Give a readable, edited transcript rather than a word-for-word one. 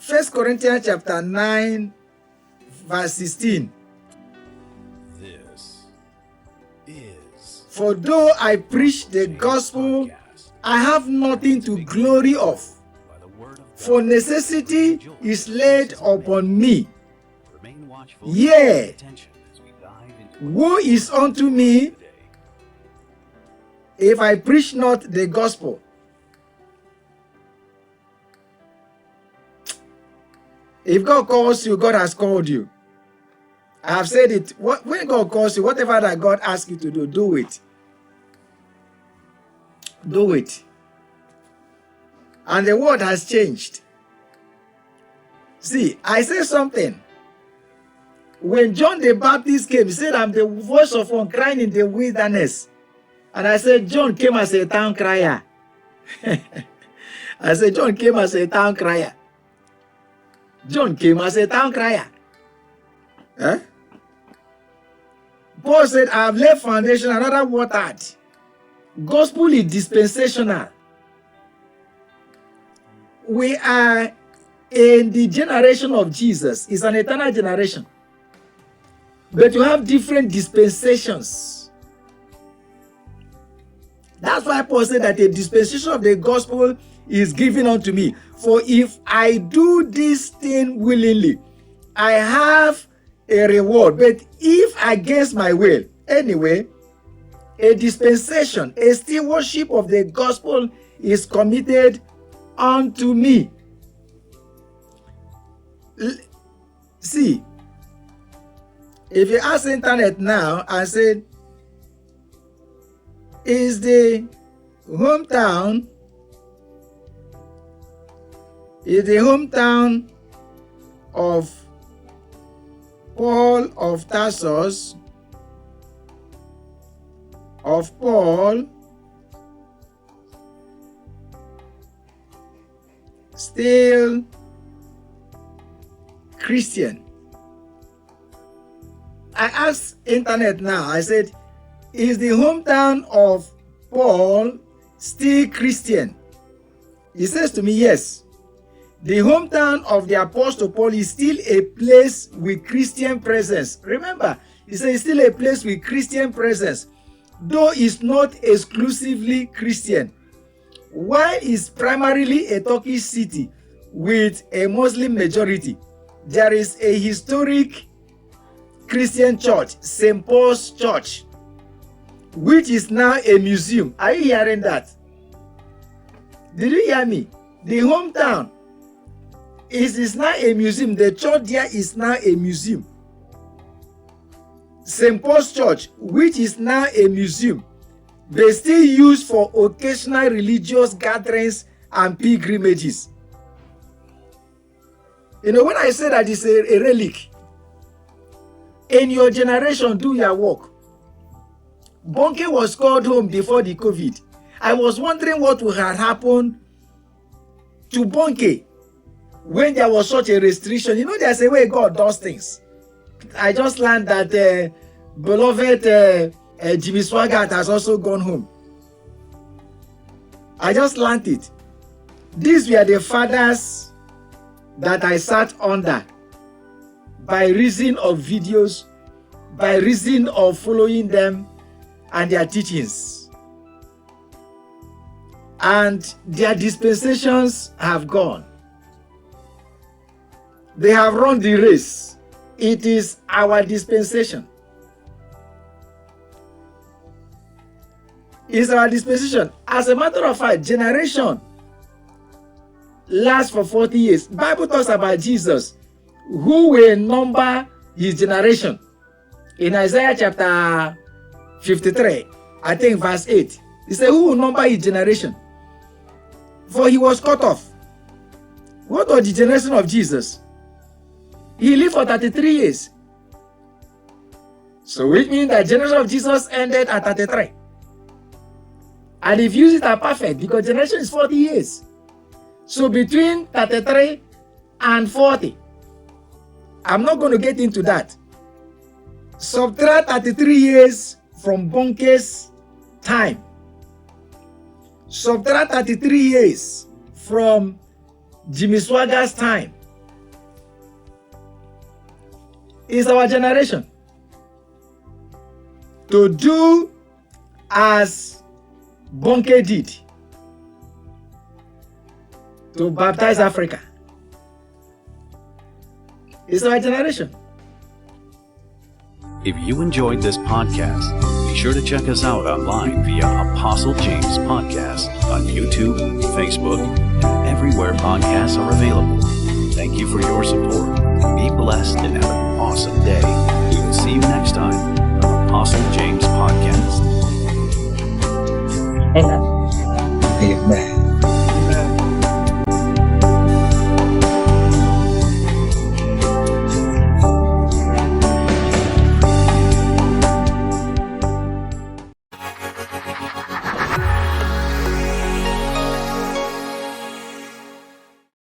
1 Corinthians chapter 9, verse 16. This is For though I preach the gospel, I have nothing to glory of, by the word of God. for necessity is laid upon me. Remain watchful. Yea, Attention as we dive into woe is unto me today. if I preach not the gospel. If God calls you, God has called you. I have said it. When God calls you, whatever that God asks you to do, do it. Do it. And the world has changed. See, I say something. When John the Baptist came, he said, I'm the voice of one crying in the wilderness. And I said, John came as a town crier. I said, John came as a town crier. John came as a town crier. Eh? Paul said, I have laid foundation, another watered. Gospel is dispensational. We are in the generation of Jesus. It's an eternal generation. But you have different dispensations. That's why Paul said that a dispensation of the gospel is given unto me. For if I do this thing willingly, I have a reward. But if against my will, anyway, a dispensation, a stewardship of the gospel is committed unto me. See, if you ask internet now and say, is the hometown of Paul of Tarsus, of Paul, still Christian? I asked internet now, I said, is the hometown of Paul still Christian? He says to me, yes. The hometown of the Apostle Paul is still a place with Christian presence. Remember, he says it's still a place with Christian presence, though it's not exclusively Christian. While it's primarily a Turkish city with a Muslim majority, there is a historic Christian church, St. Paul's Church, which is now a museum. Are you hearing that? Did you hear me? The hometown is now a museum. The church there is now a museum. St. Paul's Church, which is now a museum, they still used for occasional religious gatherings and pilgrimages. You know, when I say that it's a relic, in your generation, do your work. Bonke was called home before the COVID. I was wondering what would have happened to Bonke when there was such a restriction. You know, there's a way God does things. I just learned that beloved Jimmy Swaggart has also gone home. I just learned it. These were the fathers that I sat under by reason of videos, by reason of following them and their teachings. And their dispensations have gone. They have run the race. It is our dispensation. It's our dispensation. As a matter of fact, generation lasts for 40 years. Bible talks about Jesus, who will number his generation. In Isaiah chapter 53, I think verse 8, he said, who will number his generation? For he was cut off. What was the generation of Jesus? He lived for 33 years. So which means that generation of Jesus ended at 33. And if you use it as perfect, because generation is 40 years. So between 33 and 40, I'm not going to get into that. Subtract 33 years from Bonke's time. Subtract 33 years from Jimmy Swaggart's time. It's our generation to do as Bonke did, to baptize Africa. It's our generation. If you enjoyed this podcast, be sure to check us out online via Apostle James Podcast on YouTube, Facebook, and everywhere podcasts are available. Thank you for your support. Be blessed and have an awesome day. We will see you next time on Apostle James Podcast. Amen. Amen.